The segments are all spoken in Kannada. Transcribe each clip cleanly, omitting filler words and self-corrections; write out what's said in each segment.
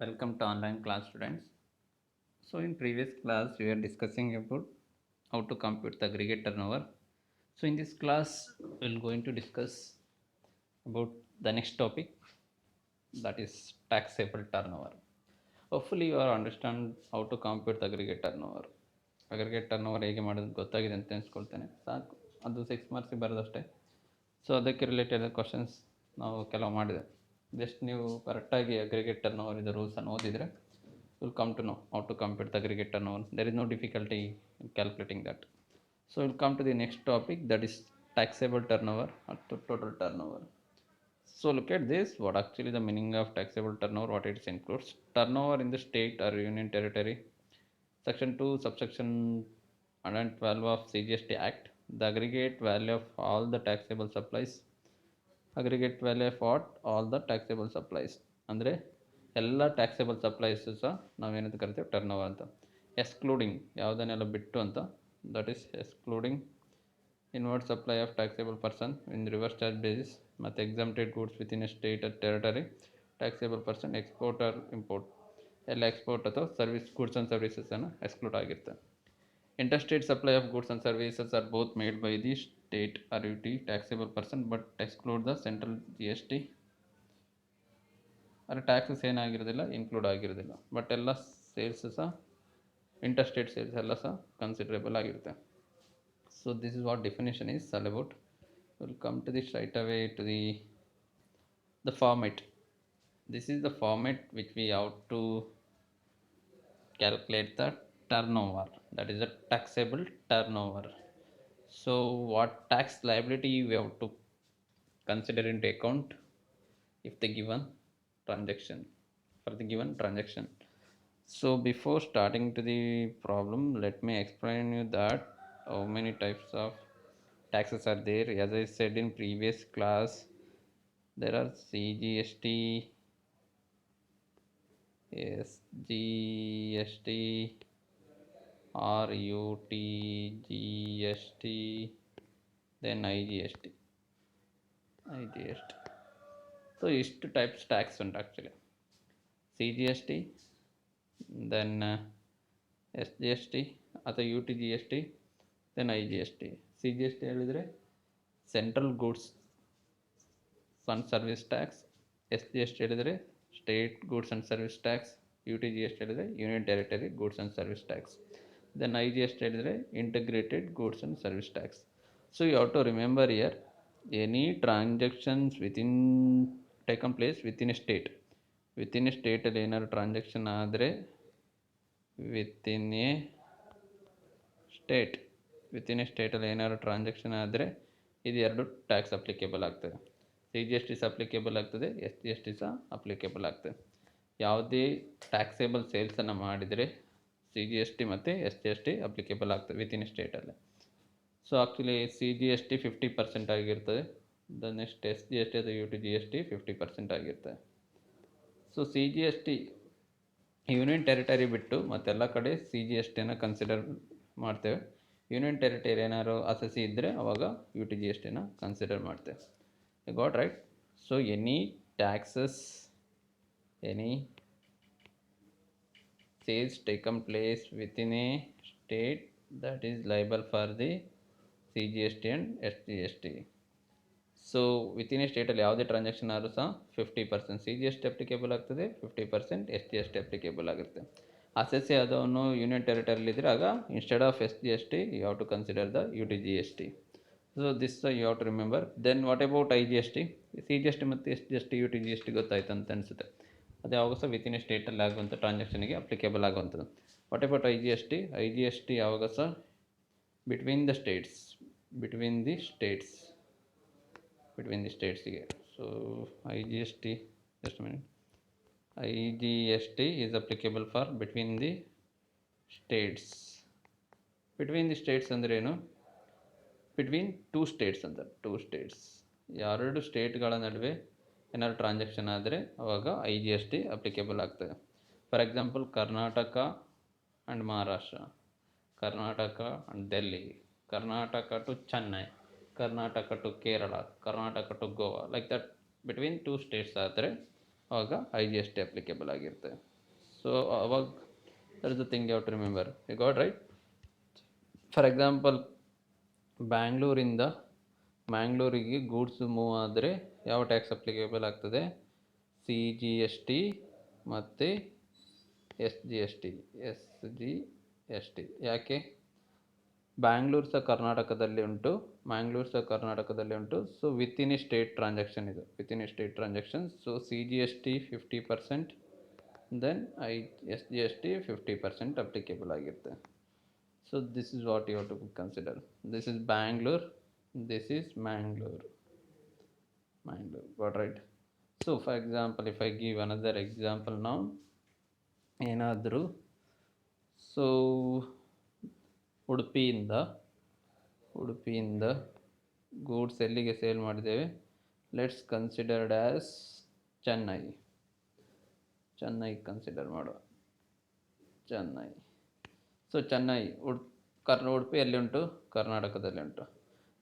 Welcome to online class students. So in previous class we are discussing about how to compute the aggregate turnover. So in this class we're going to discuss about the next topic, that is taxable turnover. Hopefully you are understand how to compute the aggregate turnover. Aggregate turnover ಹೇಗೆ ಮಾಡೋದು ಗೊತ್ತಾಗಿದೆ ಅಂತ ಅನ್ಸ್ಕೊಳ್ತೇನೆ. ಸಾಕು, ಅದು 6 ಮಾರ್ಕ್ಸ್ ಬರೋದಷ್ಟೇ. ಸೊ ಅದಕ್ಕೆ ರಿಲೇಟೆಡ್ ಕ್ವಶನ್ಸ್ ನಾವು ಕೆಲವು ಮಾಡಿದೆ. ಜಸ್ಟ್ ನೀವು ಕರೆಕ್ಟಾಗಿ ಅಗ್ರಿಗೇಟ್ ಟರ್ನೋವರ್ ಇದು ರೂಲ್ಸನ್ನು ಓದಿದರೆ will come to know how to compute the aggregate turnover. There is no difficulty in calculating that. So we'll come to the next topic, that is taxable turnover or total turnover. So look at this, what actually the meaning of taxable turnover, what it includes. Turnover in the state or union territory. Section 2 subsection 112 of CGST Act, the aggregate value of all the taxable supplies. Aggregate value of what? All the taxable supplies. ಅಂದರೆ ಎಲ್ಲ ಟ್ಯಾಕ್ಸೇಬಲ್ ಸಪ್ಲೈಸ್ ಸಹ ನಾವೇನಂತ ಕರಿತೀವಿ ಟರ್ನ್ ಓವರ್ ಅಂತ. ಎಕ್ಸ್ಕ್ಲೂಡಿಂಗ್ ಯಾವುದನ್ನೆಲ್ಲ ಬಿಟ್ಟು ಅಂತ, that is excluding inward supply of taxable person in reverse charge basis ಮತ್ತು exempted goods within a state or territory taxable person export or import ಎಲ್ಲ ಎಕ್ಸ್ಪೋರ್ಟ್ ಅಥವಾ ಸರ್ವಿಸ್ ಗೂಡ್ಸ್ ಆ್ಯಂಡ್ ಸರ್ವಿಸಸನ್ನು ಎಕ್ಸ್ಕ್ಲೂಡ್ ಆಗಿರುತ್ತೆ. Interstate supply of goods and services are both made by the state or UT taxable person but exclude the central GST. ಅದರ ಟ್ಯಾಕ್ಸಸ್ ಏನಾಗಿರೋದಿಲ್ಲ, ಇನ್ಕ್ಲೂಡ್ ಆಗಿರೋದಿಲ್ಲ. ಬಟ್ ಎಲ್ಲ ಸೇಲ್ಸ್ ಸಹ ಇಂಟರ್ಸ್ಟೇಟ್ ಸೇಲ್ಸ್ ಎಲ್ಲ ಸಹ ಕನ್ಸಿಡರೇಬಲ್ ಆಗಿರುತ್ತೆ. So this is what definition is all about. Will come to this right away to the format. This is the format which we have to calculate the turnover, that is the taxable turnover. So what tax liability we have to consider into account if the given transaction, for the given transaction. So before starting to the problem, let me explain you that how many types of taxes are there. As I said in previous class, there are CGST, SGST, RUT, GST, then IGST. So ಇಷ್ಟು ಟೈಪ್ಸ್ ಟ್ಯಾಕ್ಸ್ ಉಂಟು actually. C G S T, then S G S T ಅಥವಾ U T G S T, then I G S T. C G S T ಹೇಳಿದರೆ central goods and service tax, S G S T ಹೇಳಿದರೆ state goods and service tax, U T G S T ಹೇಳಿದರೆ union territory goods and service tax, then I G S T ಹೇಳಿದರೆ integrated goods and service tax. So you have to remember here any transactions within taken place within a state. Within a state ಅಲ್ಲಿ ಏನಾದ್ರು ಟ್ರಾನ್ಸಾಕ್ಷನ್ ಆದರೆ ವಿತಿನ್ ಎ ಸ್ಟೇಟಲ್ಲಿ ಏನಾದ್ರು ಟ್ರಾನ್ಸಾಕ್ಷನ್ ಆದರೆ ಇದು ಎರಡು ಟ್ಯಾಕ್ಸ್ ಅಪ್ಲಿಕೇಬಲ್ ಆಗ್ತದೆ. ಸಿ ಜಿ ಎಸ್ ಟಿ ಸಹ ಅಪ್ಲಿಕೇಬಲ್ ಆಗ್ತದೆ, ಎಸ್ ಜಿ ಎಸ್ ಟಿ ಸಹ ಅಪ್ಲಿಕೇಬಲ್ ಆಗ್ತದೆ. ಯಾವುದೇ ಟ್ಯಾಕ್ಸೇಬಲ್ ಸೇಲ್ಸನ್ನು ಮಾಡಿದರೆ ಸಿ ಜಿ ಎಸ್ ಟಿ ಮತ್ತು S G S T applicable ಆಗ್ತದೆ ವಿತಿನ್ ಎ ಸ್ಟೇಟಲ್ಲಿ. So actually C G S T 50% ಆಗಿರ್ತದೆ, the next S G S T ಅಥವಾ U T G S T 50% ಆಗಿರ್ತದೆ. So C G S T union territory ಬಿಟ್ಟು ಮತ್ತೆಲ್ಲ ಕಡೆ ಸಿ ಜಿ ಎಸ್ ಟಿನ ಕನ್ಸಿಡರ್ ಮಾಡ್ತೇವೆ. ಯೂನಿಯನ್ ಟೆರಿಟರಿ ಏನಾದ್ರು ಅಸಸಿ ಇದ್ದರೆ ಅವಾಗ ಯು ಟಿ ಜಿ ಎಸ್ ಟಿನ ಕನ್ಸಿಡರ್ ಮಾಡ್ತೇವೆ. Got right? So any taxes, any sales taken place within a state that is liable for the C G S T and S G S T. So within a ಸ್ಟೇಟಲ್ಲಿ ಯಾವುದೇ ಟ್ರಾನ್ಸಾಕ್ಷನ್ ಆದರೂ ಸಹ 50% C G S T applicable ಆಗ್ತದೆ, 50% S G S T applicable ಆಗುತ್ತೆ. ಅಸೆಸ್ಸಿ ಆದವನು ಯೂನಿಯನ್ ಟೆರಿಟರಿಲಿದ್ದರೆ ಆಗ instead of S G S T you have to consider the U T G S T. So this you have to remember. Then what about I G S T? C G S T ಮತ್ತು S G S T U T G S T ಗೊತ್ತಾಯ್ತು ಅಂತ ಅನಿಸುತ್ತೆ. ಅದು ಯಾವಾಗ ಸಹ ವಿತಿನ್ ಎ ಸ್ಟೇಟಲ್ಲಿ ಆಗುವಂಥ ಟ್ರಾನ್ಸಾಕ್ಷನ್ಗೆ ಅಪ್ಲಿಕೇಬಲ್ ಆಗುವಂಥದ್ದು. What about I G S T? I G S T ಯಾವಾಗ ಸಹ between the states ಗೆ. So I G S T, just a minute, I G S T is applicable for between the states. Between the states ಅಂದರೆ ಏನು? ಬಿಟ್ವೀನ್ ಟೂ ಸ್ಟೇಟ್ಸ್ ಅಂತ. ಟೂ ಸ್ಟೇಟ್ಸ್, ಎರಡು ಸ್ಟೇಟ್ಗಳ ನಡುವೆ ಏನಾದ್ರು ಟ್ರಾನ್ಸಾಕ್ಷನ್ ಆದರೆ ಅವಾಗ I G S T applicable ಆಗ್ತದೆ. For example Karnataka and Maharashtra, Karnataka and Delhi, Karnataka to Chennai, Karnataka to Kerala, Karnataka to Goa, like that between two states ಆದರೆ ಆವಾಗ I G S T applicable ಆಗಿರುತ್ತೆ. ಸೊ ಅವಾಗ that is the thing you have to remember. You got right. For example, ಬ್ಯಾಂಗ್ಳೂರಿಂದ ಮ್ಯಾಂಗ್ಳೂರಿಗೆ ಗೂಡ್ಸ್ ಮೂವ್ ಆದರೆ ಯಾವ ಟ್ಯಾಕ್ಸ್ ಅಪ್ಲಿಕೇಬಲ್ ಆಗ್ತದೆ? ಸಿ ಜಿ ಎಸ್ ಟಿ ಮತ್ತು ಎಸ್ ಜಿ ಎಸ್ ಟಿ. ಯಾಕೆ? ಬ್ಯಾಂಗ್ಳೂರು ಸಹ ಕರ್ನಾಟಕದಲ್ಲಿ ಉಂಟು. So within a state transaction ಇದು, within a state transaction. So C G S T 50%, then S G S T 50% applicable ಆಗಿರುತ್ತೆ. So this is what you have to consider. This is Bangalore, this is Mangalore. Got right? So for example, if I give another example now, ಏನಾದರೂ ಸೊ ಉಡುಪಿಯಿಂದ ಗೂಡ್ಸ್ ಎಲ್ಲಿಗೆ ಸೇಲ್ ಮಾಡಿದ್ದೇವೆ? Let's considered as Chennai consider ಮಾಡುವ. ಸೊ ಚೆನ್ನೈ ಉಡುಪಿ ಎಲ್ಲಿ ಉಂಟು? ಕರ್ನಾಟಕದಲ್ಲಿ ಉಂಟು.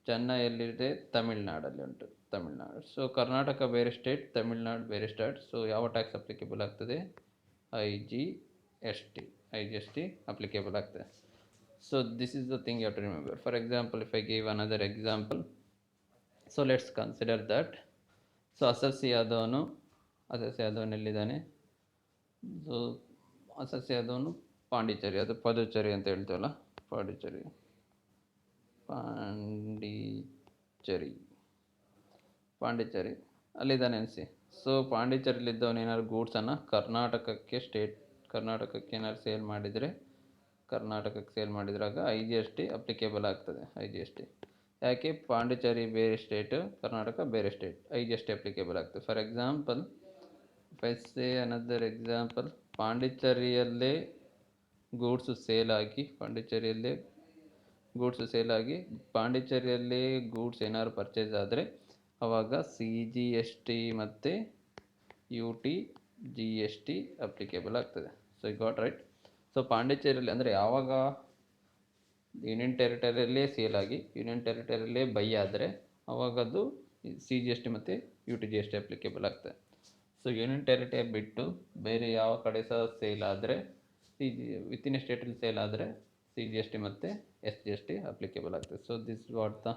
ಚೆನ್ನೈ ಎಲ್ಲಿದೆ? ತಮಿಳ್ನಾಡಲ್ಲಿ ಉಂಟು. ಸೊ ಕರ್ನಾಟಕ ಬೇರೆ ಸ್ಟೇಟ್, ತಮಿಳ್ನಾಡು ಬೇರೆ ಸ್ಟೇಟ್. ಸೊ ಯಾವ ಟ್ಯಾಕ್ಸ್ ಅಪ್ಲಿಕೇಬಲ್ ಆಗ್ತದೆ? I G S T applicable ಆಗ್ತದೆ. So this is the thing you have to remember. For example, if I give another example, so let's consider that. So assessee ಯಾದವನು ಎಲ್ಲಿದ್ದಾನೆ? ಸೊ ಅಸಸ್ಸಿ ಯಾದವನು ಪಾಂಡಿಚೇರಿ, ಅದು ಪದುಚೇರಿ ಅಂತ ಹೇಳ್ತೀವಲ್ಲ, ಪಾಂಡಿಚೇರಿ ಅಲ್ಲಿದ್ದಾನೆ ಅನಿಸಿ. ಸೊ ಪಾಂಡಿಚೇರಿಲಿದ್ದವನು ಏನಾದ್ರು ಗೂಡ್ಸನ್ನು ಕರ್ನಾಟಕಕ್ಕೆ ಏನಾದ್ರು ಸೇಲ್ ಮಾಡಿದ್ರಾಗ I G S T applicable ಆಗ್ತದೆ. ಯಾಕೆ? ಪಾಂಡಿಚೇರಿ ಬೇರೆ ಸ್ಟೇಟ್, ಕರ್ನಾಟಕ ಬೇರೆ state, I G S T applicable ಆಗ್ತದೆ. For example, if I say another example, ಪಾಂಡಿಚೇರಿಯಲ್ಲೇ ಗೂಡ್ಸು ಸೇಲ್ ಆಗಿ ಪಾಂಡಿಚೇರಿಯಲ್ಲೇ ಗೂಡ್ಸ್ ಏನಾದ್ರು ಪರ್ಚೇಸ್ ಆದರೆ ಆವಾಗ ಸಿ ಜಿ ಎಸ್ ಟಿ ಮತ್ತು U T G S T applicable ಆಗ್ತದೆ. So you got right. So ಪಾಂಡಿಚೇರಿಯಲ್ಲಿ ಅಂದರೆ ಯಾವಾಗ ಯೂನಿಯನ್ ಟೆರಿಟರಿಯಲ್ಲೇ ಸೇಲ್ ಆಗಿ ಯೂನಿಯನ್ ಟೆರಿಟರಿಯಲ್ಲೇ ಬೈ ಆದರೆ ಅವಾಗದು ಸಿ ಜಿ ಎಸ್ ಟಿ ಮತ್ತು U T G S T applicable ಆಗ್ತದೆ. ಸೊ ಯೂನಿಯನ್ ಟೆರಿಟರಿ ಬಿಟ್ಟು ಬೇರೆ ಯಾವ ಕಡೆ ಸಹ ಸೇಲ್ ಆದರೆ ವಿತಿನ್ ಎ ಸ್ಟೇಟಲ್ಲಿ ಸೇಲ್ ಆದರೆ ಸಿ ಜಿ ಎಸ್ ಟಿ ಮತ್ತು S G S T applicable ಆಗ್ತದೆ. So this is what the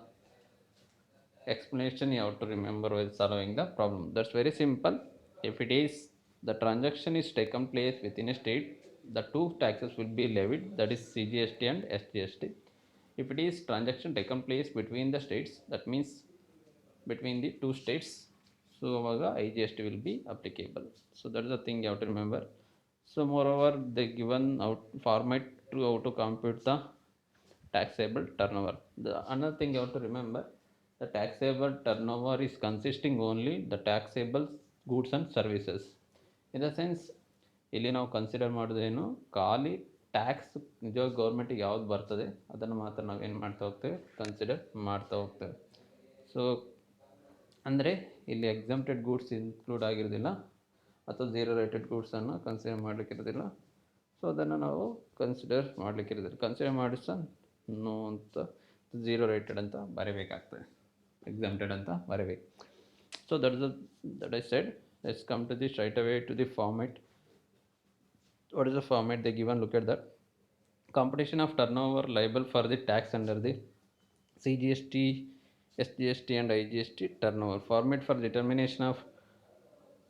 explanation you have to remember while solving the problem. That's very simple. If it is the transaction is taken place within a state, the two taxes will be levied, that is CGST and SGST. If it is transaction taken place between the states, that means between the two states, so avaga IGST will be applicable. So that is the thing you have to remember. So moreover, they given out format to how to compute the taxable turnover. The another thing you have to remember, the taxable turnover is consisting only the taxable goods and services. In the sense, ಇಲ್ಲಿ ನಾವು ಕನ್ಸಿಡರ್ ಮಾಡೋದೇನು, ಖಾಲಿ ಟ್ಯಾಕ್ಸ್ ನಿಜವಾಗಿ ಗೌರ್ಮೆಂಟಿಗೆ ಯಾವ್ದು ಬರ್ತದೆ ಅದನ್ನು ಮಾತ್ರ ನಾವು ಏನು ಮಾಡ್ತಾ ಹೋಗ್ತೇವೆ, ಕನ್ಸಿಡರ್ ಮಾಡ್ತಾ ಹೋಗ್ತೇವೆ. ಸೊ ಅಂದರೆ ಇಲ್ಲಿ ಎಕ್ಸಮ್ಟೆಡ್ ಗೂಡ್ಸ್ ಇನ್ಕ್ಲೂಡ್ ಆಗಿರೋದಿಲ್ಲ ಅಥವಾ ಝೀರೋ ರೇಟೆಡ್ ಗೂಡ್ಸನ್ನು ಕನ್ಸಿಡರ್ ಮಾಡಲಿಕ್ಕಿರೋದಿಲ್ಲ. ಸೊ ಅದನ್ನು ನಾವು ಕನ್ಸಿಡರ್ ಮಾಡಿಸ ನೋ ಅಂತ ಝೀರೋ ರೇಟೆಡ್ ಅಂತ ಬರೀಬೇಕಾಗ್ತದೆ, exempted ಅಂತ ಬರೀಬೇಕು. So that I said. Let's come to this right away to the format. What is the format they given? Look at that. Computation of turnover liable for the tax under the CGST, SGST and IGST turnover. Format for determination of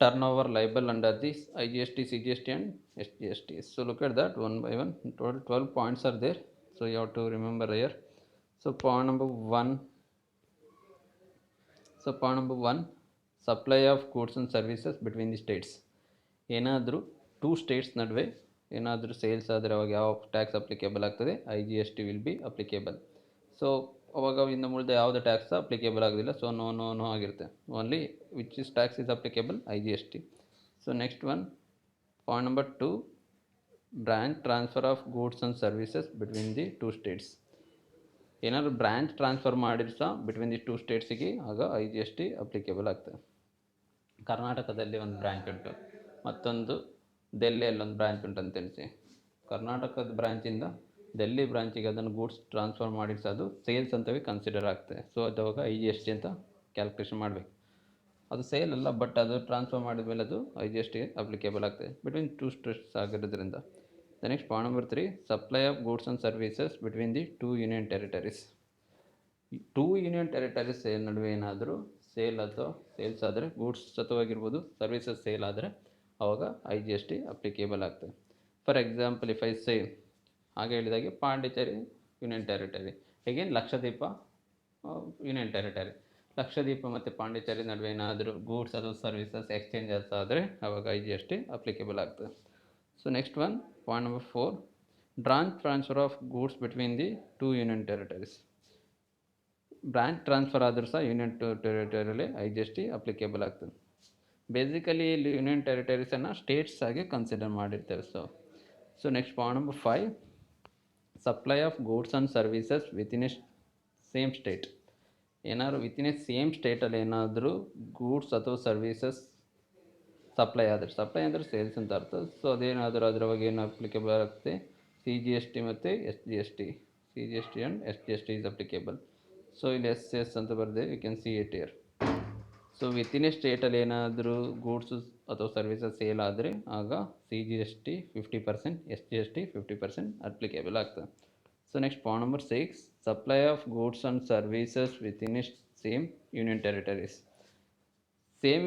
turnover liable under this IGST, CGST and SGST. So look at that one by one. Total 12 points are there. So you have to remember here. So point number 1, supply of goods and services between the states. ಏನಾದರೂ ಟೂ ಸ್ಟೇಟ್ಸ್ ನಡುವೆ ಏನಾದರೂ ಸೇಲ್ಸ್ ಆದರೆ ಅವಾಗ ಯಾವ ಟ್ಯಾಕ್ಸ್ ಅಪ್ಲಿಕೇಬಲ್ ಆಗ್ತದೆ? I G S T will be applicable. So ಅವಾಗ ಇನ್ನು ಮುಂದೆ ಯಾವುದೇ ಟ್ಯಾಕ್ಸ್ ಅಪ್ಲಿಕೇಬಲ್ ಆಗೋದಿಲ್ಲ. ಸೊ ನೋ ಆಗಿರುತ್ತೆ. Only which is tax is applicable? I G S T. So next one, point number 2, branch transfer of goods and services between the two states. ಏನಾದರೂ ಬ್ರ್ಯಾಂಚ್ ಟ್ರಾನ್ಸ್ಫರ್ ಮಾಡಿದ್ರೆ ಸಹ ಬಿಟ್ವೀನ್ ದಿ ಟೂ ಸ್ಟೇಟ್ಸಿಗೆ ಆಗ I G S T applicable ಆಗ್ತದೆ. ಕರ್ನಾಟಕದಲ್ಲಿ ಒಂದು ಬ್ರ್ಯಾಂಚ್ ಉಂಟು, ಮತ್ತೊಂದು ಡೆಲ್ಲಿಯಲ್ಲಿ ಒಂದು ಬ್ರ್ಯಾಂಚ್ ಉಂಟು ಅಂತ ತಿಳಿಸಿ. ಕರ್ನಾಟಕದ ಬ್ರ್ಯಾಂಚಿಂದ ಡೆಲ್ಲಿ ಬ್ರಾಂಚಿಗೆ ಅದನ್ನು ಗೂಡ್ಸ್ ಟ್ರಾನ್ಸ್ಫರ್ ಮಾಡಿದ್ರೆ ಅದು ಸೇಲ್ಸ್ ಅಂತವೇ ಕನ್ಸಿಡರ್ ಆಗ್ತದೆ. ಸೊ ಅದುವಾಗ ಐ ಜಿ ಎಸ್ ಟಿ ಅಂತ ಕ್ಯಾಲ್ಕುಲೇಷನ್ ಮಾಡಬೇಕು. ಅದು ಸೇಲ್ ಅಲ್ಲ, ಬಟ್ ಅದು ಟ್ರಾನ್ಸ್ಫರ್ ಮಾಡಿದ ಮೇಲೆ ಅದು ಐ ಜಿ ಎಸ್ ಟಿಗೆ ಅಪ್ಲಿಕೇಬಲ್ ಆಗ್ತದೆ ಬಿಟ್ವೀನ್ ಟೂ ಸ್ಟೇಟ್ಸ್ ಆಗಿರೋದ್ರಿಂದ. The next point number 3, supply of goods and services between the two union territories. Two union territories ನಡುವೆ ಏನಾದರೂ ಸೇಲ್ಸ್ ಆದರೆ, ಗೂಡ್ಸ್ ಜೊತೆವಾಗಿರ್ಬೋದು, ಸರ್ವೀಸಸ್ ಸೇಲ್ ಆದರೆ ಆವಾಗ I G S T applicable ಆಗ್ತದೆ. For example if I say, ಹಾಗೆ ಹೇಳಿದಾಗೆ ಪಾಂಡಿಚೇರಿ ಯೂನಿಯನ್ ಟೆರಿಟರಿ, ಹೇಗೇನು ಲಕ್ಷದ್ವೀಪ ಯೂನಿಯನ್ ಟೆರಿಟರಿ. ಲಕ್ಷದ್ವೀಪ ಮತ್ತು ಪಾಂಡಿಚೇರಿ ನಡುವೆ ಏನಾದರೂ ಗೂಡ್ಸ್ ಅಥವಾ ಸರ್ವೀಸಸ್ ಎಕ್ಸ್ಚೇಂಜಸ್ ಆದರೆ ಆವಾಗ I G S T applicable ಆಗ್ತದೆ. So next one, point number 4, branch transfer of goods between the two union territories. Branch transfer ಆದರೂ ಸಹ ಯೂನಿಯನ್ ಟೆರಿಟರಿಯಲ್ಲಿ I G S T applicable ಆಗ್ತದೆ. ಬೇಸಿಕಲಿ ಇಲ್ಲಿ ಯೂನಿಯನ್ ಟೆರಿಟರೀಸನ್ನು ಸ್ಟೇಟ್ಸ್ ಆಗಿ ಕನ್ಸಿಡರ್ ಮಾಡಿರ್ತೇವೆ. So next point number 5, supply of goods and services within a same state. ಏನಾದರೂ ವಿತಿನ್ ಎ ಸೇಮ್ ಸ್ಟೇಟಲ್ಲಿ ಏನಾದರೂ ಗೂಡ್ಸ್ ಅಥವಾ ಸರ್ವೀಸಸ್ ಸಪ್ಲೈ ಅಂದರೆ ಸೇಲ್ಸ್ ಅಂತ ಅರ್ಥ. ಸೊ ಅದೇನಾದರೂ ಅದರ ಬಗ್ಗೆ ಏನು ಅಪ್ಲಿಕೇಬಲ್ ಆಗುತ್ತೆ, ಸಿ ಜಿ ಎಸ್ ಟಿ ಮತ್ತು S G S T. C G S T and S G S T is applicable. So ಇಲ್ಲಿ ಎಸ್ ಅಂತ ಬರೆದೆ, you can see it here. So within a ಸ್ಟೇಟಲ್ಲಿ ಏನಾದರೂ ಗೂಡ್ಸ್ ಅಥವಾ ಸರ್ವೀಸಸ್ ಸೇಲ್ ಆದರೆ ಆಗ C G S T 50%, S G S T 50% applicable ಆಗ್ತದೆ. So next point number 6, supply of goods and services within a same union territories. Same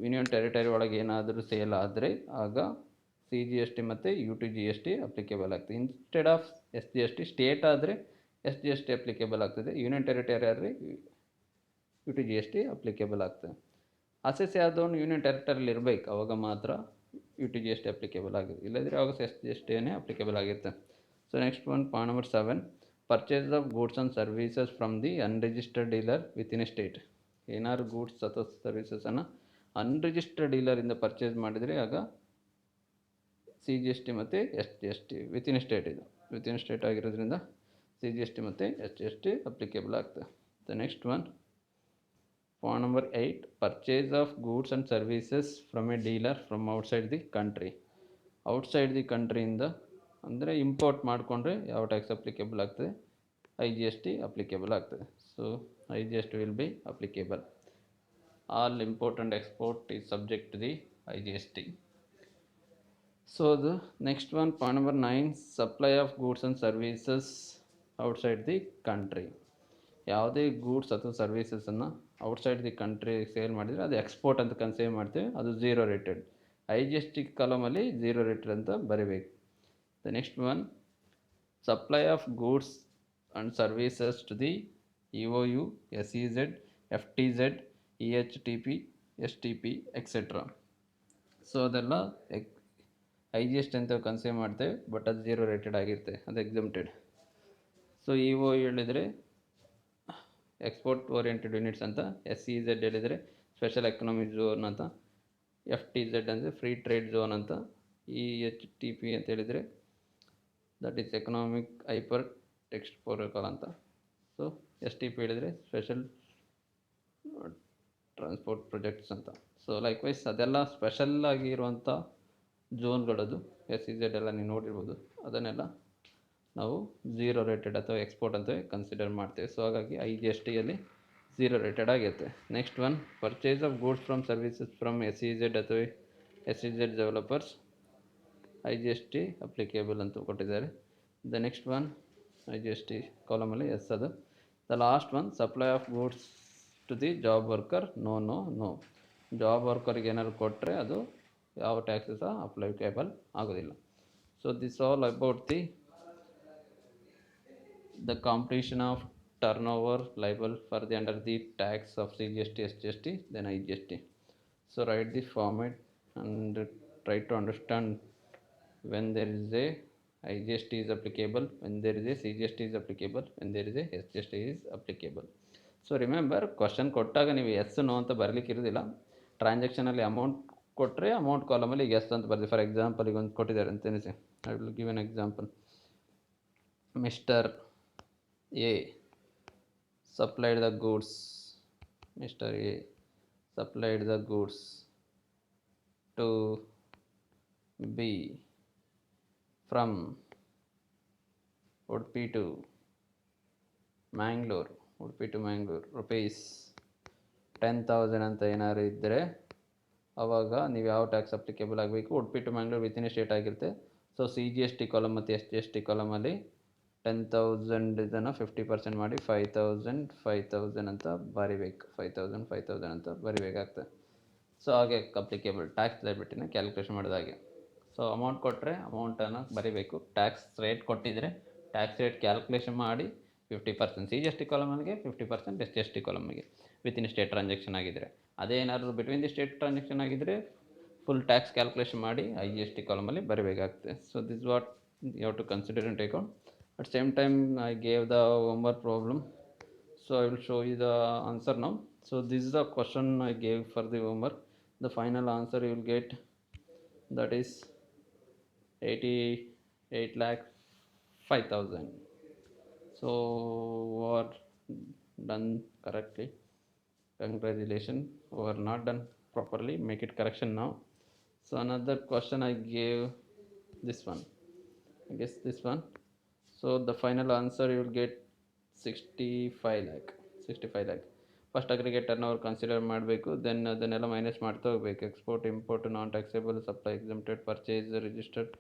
union territory ಒಳಗೆ ಏನಾದರೂ ಸೇಲ್ ಆದರೆ ಆಗ ಸಿ ಜಿ ಎಸ್ ಟಿ ಮತ್ತು U T G S T applicable ಆಗ್ತದೆ. Instead of S G S T, state ಆದರೆ S G S T applicable ಆಗ್ತದೆ, ಯೂನಿಯನ್ ಟೆರಿಟರಿ ಆದರೆ U T G S T applicable ಆಗ್ತದೆ. ಅಸೆಸ್ ಯಾವುದೊಂದು ಯೂನಿಯನ್ ಟೆರಿಟರಿಯಲ್ಲಿ ಇರಬೇಕು, ಅವಾಗ ಮಾತ್ರ U T G S T applicable ಆಗಿದೆ, ಇಲ್ಲದ್ರೆ ಅವಾಗ ಎಸ್ ಜಿ ಎಸ್ ಟಿನೇ ಅಪ್ಲಿಕೇಬಲ್ ಆಗಿರುತ್ತೆ. So next one, point number 7, purchase of goods and services from the unregistered dealer within a state. ಏನಾದ್ರು ಗೂಡ್ಸ್ ಅಥವಾ ಸರ್ವೀಸಸನ್ನು ಅನ್ರಿಜಿಸ್ಟರ್ಡ್ ಡೀಲರಿಂದ ಪರ್ಚೇಸ್ ಮಾಡಿದರೆ ಆಗ ಸಿ ಜಿ ಎಸ್ ಟಿ ಮತ್ತು S G S T within state, ಇದು ವಿತಿನ್ ಸ್ಟೇಟ್ ಆಗಿರೋದ್ರಿಂದ ಸಿ ಜಿ ಎಸ್ ಟಿ ಮತ್ತು S G S T applicable ಆಗ್ತದೆ. The next one, point number 8, purchase of goods and services from a dealer from outside the country. Outside the ಕಂಟ್ರಿಯಿಂದ ಅಂದರೆ ಇಂಪೋರ್ಟ್ ಮಾಡಿಕೊಂಡ್ರೆ ಯಾವ ಟ್ಯಾಕ್ಸ್ ಅಪ್ಲಿಕೇಬಲ್ ಆಗ್ತದೆ, I G S T applicable ಆಗ್ತದೆ. So I G S T will be applicable. All import and export is subject to the I G S T. So the next one, point number 9, supply of goods and services outside the country. ಯಾವುದೇ ಗೂಡ್ಸ್ ಅಥವಾ ಸರ್ವೀಸಸನ್ನು ಔಟ್ಸೈಡ್ ದಿ ಕಂಟ್ರಿ ಸೇಲ್ ಮಾಡಿದರೆ ಅದು ಎಕ್ಸ್ಪೋರ್ಟ್ ಅಂತ ಕನ್ಸಿಡರ್ ಮಾಡ್ತೇವೆ, ಅದು zero rated. I G S T ಕಾಲಮಲ್ಲಿ ಝೀರೋ ರೇಟೆಡ್ ಅಂತ ಬರೀಬೇಕು. The next one, supply of goods and services to the E O U, S E Z, F T Z, E H T P, S T P et cetera. So ಅದೆಲ್ಲ ಐ ಜಿ ಎಸ್ ಟಿ ಅಂತ ಕನ್ಸಿಡರ್ ಮಾಡ್ತೇವೆ, ಬಟ್ ಅದು ಝೀರೋ ರೇಟೆಡ್ ಆಗಿರುತ್ತೆ, ಅದು exempted. So E O U ಹೇಳಿದರೆ ಎಕ್ಸ್ಪೋರ್ಟ್ ಓರಿಯೆಂಟೆಡ್ ಯೂನಿಟ್ಸ್ ಅಂತ, ಎಸ್ ಇ ಝೆಡ್ ಹೇಳಿದರೆ ಸ್ಪೆಷಲ್ ಎಕನಾಮಿಕ್ ಝೋನ್ ಅಂತ, ಎಫ್ ಟಿ ಝೆಡ್ ಅಂದರೆ ಫ್ರೀ ಟ್ರೇಡ್ ಝೋನ್ ಅಂತ, ಇ ಎಚ್ ಟಿ ಪಿ ಅಂತ ಹೇಳಿದರೆ that is economic hypertext protocol ಅಂತ. ಸೊ ಎಸ್ ಟಿ ಪಿ ಹೇಳಿದರೆ ಸ್ಪೆಷಲ್ ಟ್ರಾನ್ಸ್ಪೋರ್ಟ್ ಪ್ರೊಜೆಕ್ಟ್ಸ್ ಅಂತ. ಸೊ ಲೈಕ್ವೈಸ್ ಅದೆಲ್ಲ ಸ್ಪೆಷಲ್ ಆಗಿರುವಂಥ ಝೋನ್ಗಳದು, ಎಸ್ ಇ ಝೆಡ್ ಎಲ್ಲ ನೀವು ನೋಡಿರ್ಬೋದು, ಅದನ್ನೆಲ್ಲ ನಾವು ಝೀರೋ ರೇಟೆಡ್ ಅಥವಾ ಎಕ್ಸ್ಪೋರ್ಟ್ ಅಂತ ಕನ್ಸಿಡರ್ ಮಾಡ್ತೇವೆ. ಸೊ ಹಾಗಾಗಿ ಐ ಜಿ ಎಸ್ ಟಿಯಲ್ಲಿ ಝೀರೋ ರೇಟೆಡ್ ಆಗಿರುತ್ತೆ. Next one, purchase of goods from services from S E Z ಅಥವಾ S E Z developers, I G S T applicable ಅಂತ ಕೊಟ್ಟಿದ್ದಾರೆ. The next one, I G S T ಕಾಲಮಲ್ಲಿ ಎಸ್ ಅದು. The last one, supply of goods to the job worker, no. Job ವರ್ಕರ್ಗೆ ಏನಾದ್ರು ಕೊಟ್ಟರೆ ಅದು ಯಾವ ಟ್ಯಾಕ್ಸ್ ಸಹ ಅಪ್ಲಿಕೇಬಲ್ ಆಗೋದಿಲ್ಲ. So this all about the completion of turnover liable for the under the tax of CGST, SGST, then IGST. So write the format and try to understand when there is a IGST is applicable, when there is a CGST is applicable, when there is a SGST is applicable. So remember, question ಕೊಟ್ಟಾಗ ನೀವು ಎಸ್ ನೋ ಅಂತ ಬರಲಿಕ್ಕೆ ಇರೋದಿಲ್ಲ. ಟ್ರಾನ್ಸಾಕ್ಷನಲ್ಲಿ ಅಮೌಂಟ್ ಕೊಟ್ಟರೆ ಅಮೌಂಟ್ ಕಾಲಮಲ್ಲಿ ಈಗ ಎಸ್ ಅಂತ ಬರ್ತೀವಿ. ಫಾರ್ ಎಕ್ಸಾಂಪಲ್ ಈಗ ಒಂದು ಕೊಟ್ಟಿದ್ದಾರೆ ಅಂತ ಎನಿಸಿ, I will give an example. Mister A supplied the goods. Mr. A supplied the goods to B from Udupi to Mangalore, rupees 10,000 ಅಂತ ಏನಾದ್ರು ಇದ್ದರೆ ಆವಾಗ ನೀವು ಯಾವ ಟ್ಯಾಕ್ಸ್ ಅಪ್ಲಿಕೇಬಲ್ ಆಗಬೇಕು. Udupi to Mangalore within state ಆಗಿರುತ್ತೆ. ಸೊ CGST ಕಾಲಮ್ ಮತ್ತು SGST ಕಾಲಮಲ್ಲಿ 10,000 ಇದನ್ನು 50% ಮಾಡಿ 5,000 ಅಂತ ಬರಿಬೇಕು. 5,000 ಅಂತ ಬರಿಬೇಕಾಗ್ತದೆ. ಸೊ ಹಾಗೆ ಅಪ್ಲಿಕೇಬಲ್ ಟ್ಯಾಕ್ಸ್ ಲೈಬಿಲಿಟಿನ ಕ್ಯಾಲ್ಕುಲೇಷನ್ ಮಾಡಿದಾಗೆ. ಸೊ ಅಮೌಂಟ್ ಕೊಟ್ಟರೆ ಅಮೌಂಟನ್ನು ಬರಿಬೇಕು. ಟ್ಯಾಕ್ಸ್ ರೇಟ್ ಕೊಟ್ಟಿದ್ದರೆ ಟ್ಯಾಕ್ಸ್ ರೇಟ್ ಕ್ಯಾಲ್ಕುಲೇಷನ್ ಮಾಡಿ 50% CGST ಕಾಲಮಿಗೆ, 50% SGST ಕಾಲಮಿಗೆ ವಿತಿನ್ ಸ್ಟೇಟ್ ಟ್ರಾನ್ಸಾಕ್ಷನ್ ಆಗಿದ್ದರೆ. ಅದೇ ಏನಾದರೂ ಬಿಟ್ವೀನ್ ದಿ ಸ್ಟೇಟ್ ಟ್ರಾನ್ಸಾಕ್ಷನ್ ಆಗಿದ್ದರೆ ಫುಲ್ ಟ್ಯಾಕ್ಸ್ ಕ್ಯಾಲ್ಕುಲೇಷನ್ ಮಾಡಿ IGST ಕಾಲಮಲ್ಲಿ ಬರಬೇಕಾಗ್ತದೆ. So this what you have to consider in take out. At same time I gave the homework problem, so I will show you the answer now. So this is the question I gave for the homework. The final answer you will get, that is 88 lakh 5,000. So what done correctly, congratulations. Or not done properly, make it correction now. So another question I gave, this one, I guess this one. So the final answer you will get 65 lakh. First aggregate turnover consider ಮಾಡಬೇಕು. ದೆನ್ ಅದನ್ನೆಲ್ಲ ಮೈನಸ್ ಮಾಡ್ತಾ ಹೋಗ್ಬೇಕು. Export, import, non taxable, supply, exempted, purchase, registered,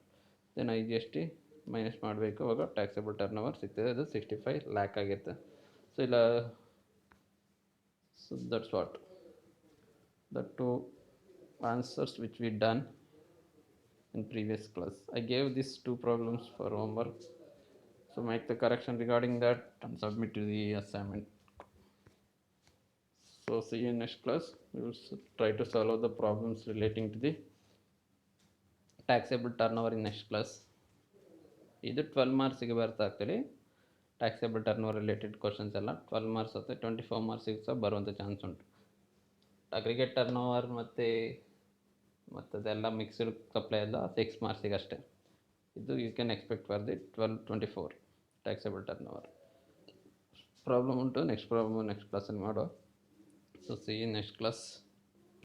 then IGST minus ಮಾಡಬೇಕು. ಅವಾಗ ಟ್ಯಾಕ್ಸೇಬಲ್ ಟರ್ನೋವರ್ ಸಿಗ್ತದೆ. ಅದು 65 ಲ್ಯಾಕ್ ಆಗಿರ್ತದೆ. ಸೊ ಇಲ್ಲ, so that's what the two answers which we done in previous class. I gave these two problems for homework, so make the correction regarding that and submit to the assignment. So see you in next class. We will try to solve the problems relating to the taxable turnover in next class. ಇದು 12 ಮಾರ್ಕ್ಸಿಗೆ ಬರ್ತಾ ಆಗ್ತದೆ. ಟ್ಯಾಕ್ಸೇಬಲ್ ಟರ್ನೋವರ್ ರಿಲೇಟೆಡ್ ಕ್ವಶನ್ಸ್ ಎಲ್ಲ 12 ಮಾರ್ಕ್ಸ್ ಅಥವಾ 24 ಮಾರ್ಕ್ಸಿಗೆ ಸಹ ಬರುವಂಥ ಚಾನ್ಸ್ ಉಂಟು. ಅಗ್ರಿಗೇಟ್ ಟರ್ನೋವರ್ ಅದೆಲ್ಲ ಮಿಕ್ಸ್ಡ್ ಸಪ್ಲೈ ಎಲ್ಲ 6 ಮಾರ್ಕ್ಸಿಗೆ ಅಷ್ಟೇ. ಇದು you can expect for the 12-24 taxable turnover. Problem ಉಂಟು, ನೆಕ್ಸ್ಟ್ ಪ್ರಾಬ್ಲಮ್ ನೆಕ್ಸ್ಟ್ ಕ್ಲಾಸಲ್ಲಿ ಮಾಡೋ. So see in next class.